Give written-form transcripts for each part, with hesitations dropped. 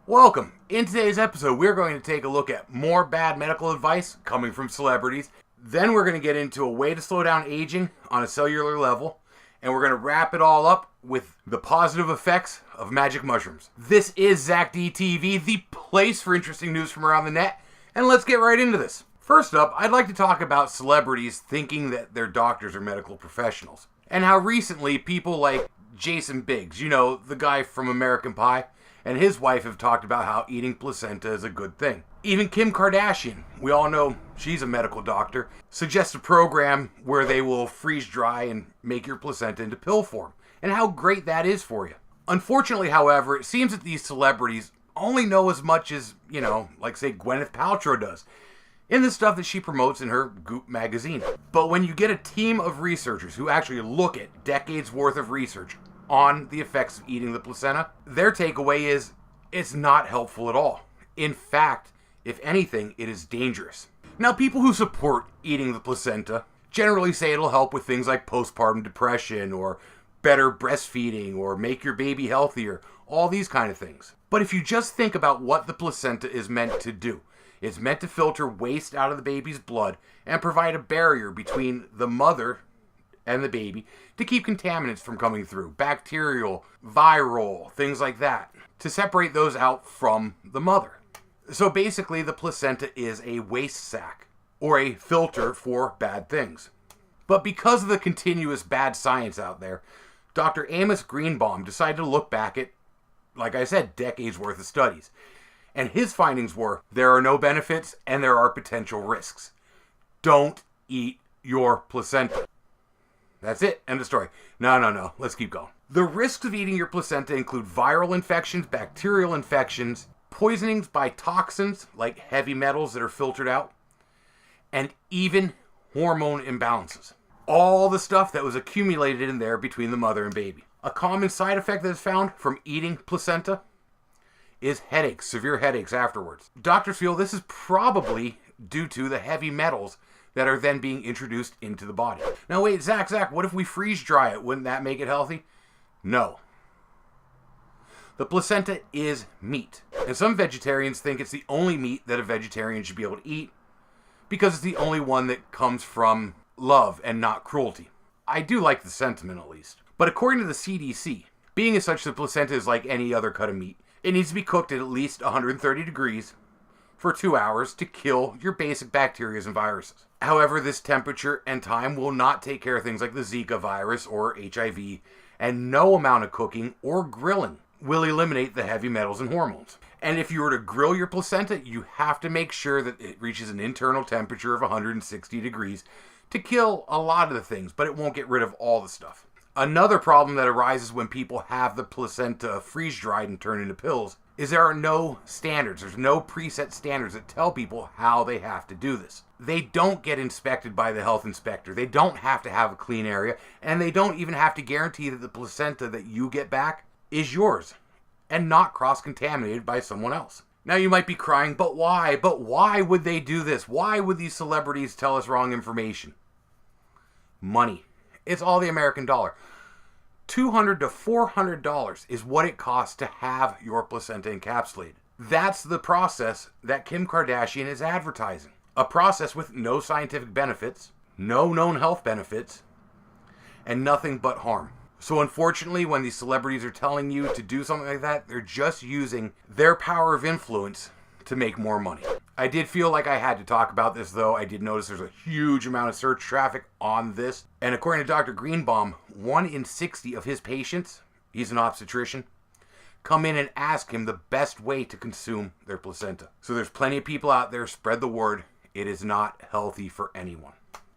Welcome. In today's episode, we're going to take a look at more bad medical advice coming from celebrities. Then we're going to get into a way to slow down aging on a cellular level. And we're going to wrap it all up with the positive effects of magic mushrooms. This is ZakDTV, the place for interesting news from around the net. And let's get right into this. First up, I'd like to talk about celebrities thinking that their doctors are medical professionals. And how recently people like Jason Biggs, you know, the guy from American Pie, and his wife have talked about how eating placenta is a good thing. Even Kim Kardashian, we all know she's a medical doctor, suggests a program where they will freeze dry and make your placenta into pill form, and how great that is for you. Unfortunately, however, it seems that these celebrities only know as much as, like say Gwyneth Paltrow does, in the stuff that she promotes in her Goop magazine. But when you get a team of researchers who actually look at decades worth of research on the effects of eating the placenta, their takeaway is it's not helpful at all. In fact, if anything, it is dangerous. Now, people who support eating the placenta generally say it'll help with things like postpartum depression or better breastfeeding or make your baby healthier, all these kind of things. But if you just think about what the placenta is meant to do, it's meant to filter waste out of the baby's blood and provide a barrier between the mother and the baby to keep contaminants from coming through, bacterial, viral, things like that, to separate those out from the mother. So basically, the placenta is a waste sac, or a filter for bad things. But because of the continuous bad science out there, Dr. Amos Greenbaum decided to look back at, like I said, decades worth of studies. And his findings were, there are no benefits and there are potential risks. Don't eat your placenta. That's it. End of story. No. Let's keep going. The risks of eating your placenta include viral infections, bacterial infections, poisonings by toxins like heavy metals that are filtered out, and even hormone imbalances. All the stuff that was accumulated in there between the mother and baby. A common side effect that is found from eating placenta is headaches, severe headaches afterwards. Doctors feel this is probably due to the heavy metals that are then being introduced into the body. Now wait, Zach, what if we freeze dry it? Wouldn't that make it healthy? No. The placenta is meat. And some vegetarians think it's the only meat that a vegetarian should be able to eat because it's the only one that comes from love and not cruelty. I do like the sentiment at least. But according to the CDC, being as such, the placenta is like any other cut of meat. It needs to be cooked at least 130 degrees for 2 hours to kill your basic bacteria and viruses. However, this temperature and time will not take care of things like the Zika virus or HIV, and no amount of cooking or grilling will eliminate the heavy metals and hormones. And if you were to grill your placenta, you have to make sure that it reaches an internal temperature of 160 degrees to kill a lot of the things, but it won't get rid of all the stuff. Another problem that arises when people have the placenta freeze-dried and turned into pills is there are no standards. There's no preset standards that tell people how they have to do this. They don't get inspected by the health inspector. They don't have to have a clean area, and they don't even have to guarantee that the placenta that you get back is yours and not cross-contaminated by someone else. Now you might be crying, but why? But why would they do this? Why would these celebrities tell us wrong information? Money. It's all the American dollar. $200 to $400 is what it costs to have your placenta encapsulated. That's the process that Kim Kardashian is advertising. A process with no scientific benefits, no known health benefits, and nothing but harm. So unfortunately, when these celebrities are telling you to do something like that, they're just using their power of influence to make more money. I did feel like I had to talk about this, though. I did notice there's a huge amount of search traffic on this. And according to Dr. Greenbaum, 1 in 60 of his patients, he's an obstetrician, come in and ask him the best way to consume their placenta. So there's plenty of people out there, spread the word. It is not healthy for anyone.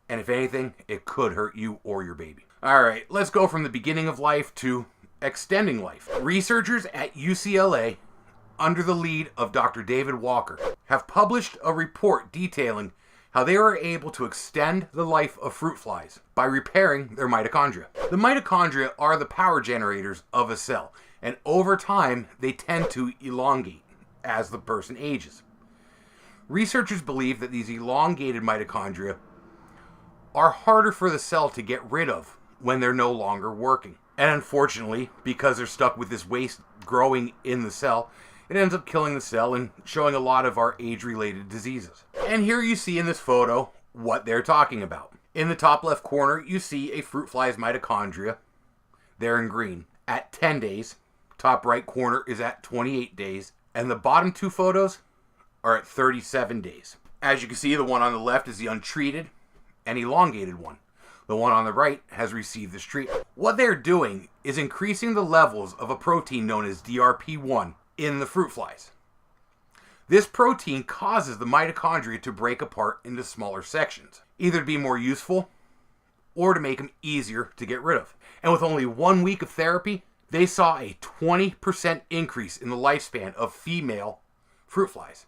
And if anything, it could hurt you or your baby. All right, let's go from the beginning of life to extending life. Researchers at UCLA, under the lead of Dr. David Walker, have published a report detailing how they were able to extend the life of fruit flies by repairing their mitochondria. The mitochondria are the power generators of a cell, and over time, they tend to elongate as the person ages. Researchers believe that these elongated mitochondria are harder for the cell to get rid of when they're no longer working. And unfortunately, because they're stuck with this waste growing in the cell, it ends up killing the cell and showing a lot of our age-related diseases. And here you see in this photo what they're talking about. In the top left corner, you see a fruit fly's mitochondria. They're in green. At 10 days, top right corner is at 28 days, and the bottom two photos are at 37 days. As you can see, the one on the left is the untreated and elongated one. The one on the right has received this treatment. What they're doing is increasing the levels of a protein known as DRP1 in the fruit flies. This protein causes the mitochondria to break apart into smaller sections, either to be more useful or to make them easier to get rid of. And with only 1 week of therapy, they saw a 20% increase in the lifespan of female fruit flies.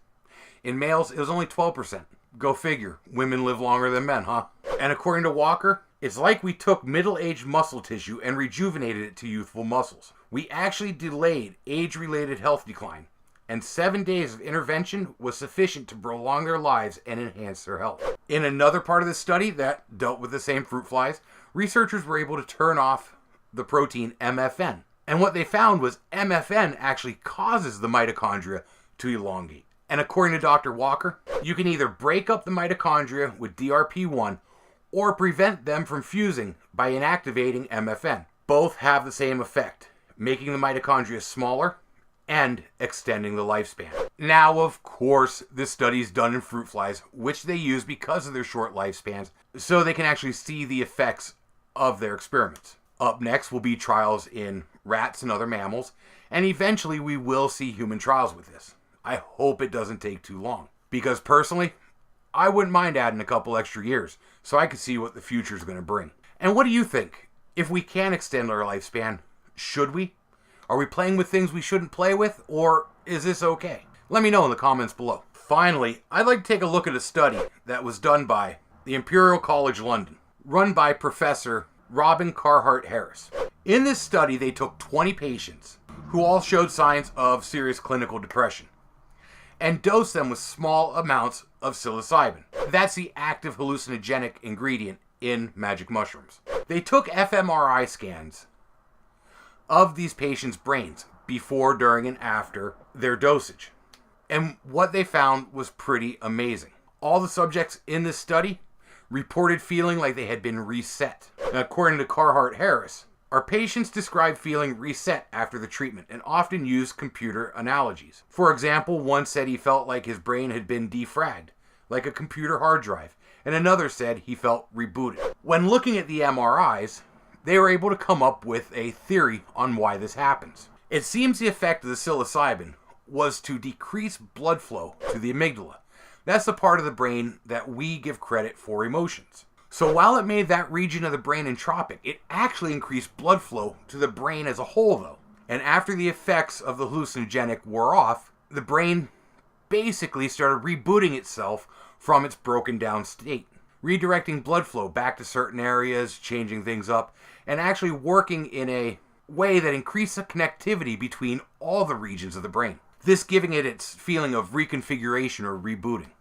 In males, it was only 12%. Go figure, women live longer than men, huh? And according to Walker, it's like we took middle-aged muscle tissue and rejuvenated it to youthful muscles. We actually delayed age-related health decline, and 7 days of intervention was sufficient to prolong their lives and enhance their health. In another part of the study that dealt with the same fruit flies, researchers were able to turn off the protein MFN. And what they found was MFN actually causes the mitochondria to elongate. And according to Dr. Walker, you can either break up the mitochondria with DRP1 or prevent them from fusing by inactivating MFN. Both have the same effect, making the mitochondria smaller and extending the lifespan. Now, of course, this study is done in fruit flies, which they use because of their short lifespans, so they can actually see the effects of their experiments. Up next will be trials in rats and other mammals, and eventually we will see human trials with this. I hope it doesn't take too long, because personally, I wouldn't mind adding a couple extra years so I can see what the future is going to bring. And what do you think? If we can extend our lifespan, should we? Are we playing with things we shouldn't play with, or is this okay? Let me know in the comments below. Finally, I'd like to take a look at a study that was done by the Imperial College London, run by Professor Robin Carhart Harris. In this study, they took 20 patients who all showed signs of serious clinical depression and dosed them with small amounts of psilocybin. That's the active hallucinogenic ingredient in magic mushrooms. They took fMRI scans of these patients' brains before, during, and after their dosage. And what they found was pretty amazing. All the subjects in this study reported feeling like they had been reset. Now, according to Carhart Harris, our patients describe feeling reset after the treatment and often use computer analogies. For example, one said he felt like his brain had been defragged, like a computer hard drive, and another said he felt rebooted. When looking at the MRIs, they were able to come up with a theory on why this happens. It seems the effect of the psilocybin was to decrease blood flow to the amygdala. That's the part of the brain that we give credit for emotions. So while it made that region of the brain entropic, it actually increased blood flow to the brain as a whole, though. And after the effects of the hallucinogenic wore off, the brain basically started rebooting itself from its broken down state, redirecting blood flow back to certain areas, changing things up, and actually working in a way that increased the connectivity between all the regions of the brain. This giving it its feeling of reconfiguration or rebooting,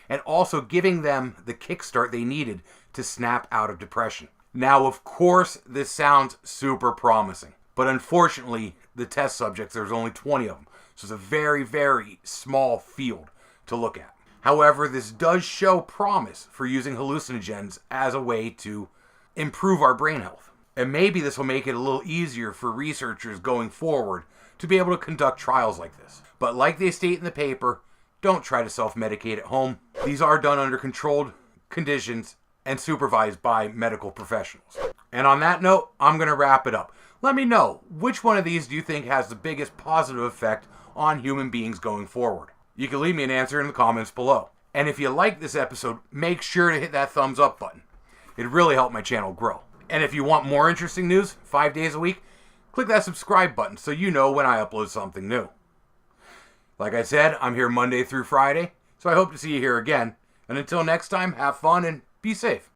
and also giving them the kickstart they needed to snap out of depression. Now, of course, this sounds super promising, but unfortunately, the test subjects, there's only 20 of them, so it's a very, very small field to look at. However, this does show promise for using hallucinogens as a way to improve our brain health. And maybe this will make it a little easier for researchers going forward to be able to conduct trials like this. But like they state in the paper, don't try to self-medicate at home. These are done under controlled conditions and supervised by medical professionals. And on that note, I'm going to wrap it up. Let me know, which one of these do you think has the biggest positive effect on human beings going forward? You can leave me an answer in the comments below. And if you like this episode, make sure to hit that thumbs up button. It really helped my channel grow. And if you want more interesting news 5 days a week, click that subscribe button so you know when I upload something new. Like I said, I'm here Monday through Friday, so I hope to see you here again. And until next time, have fun and be safe.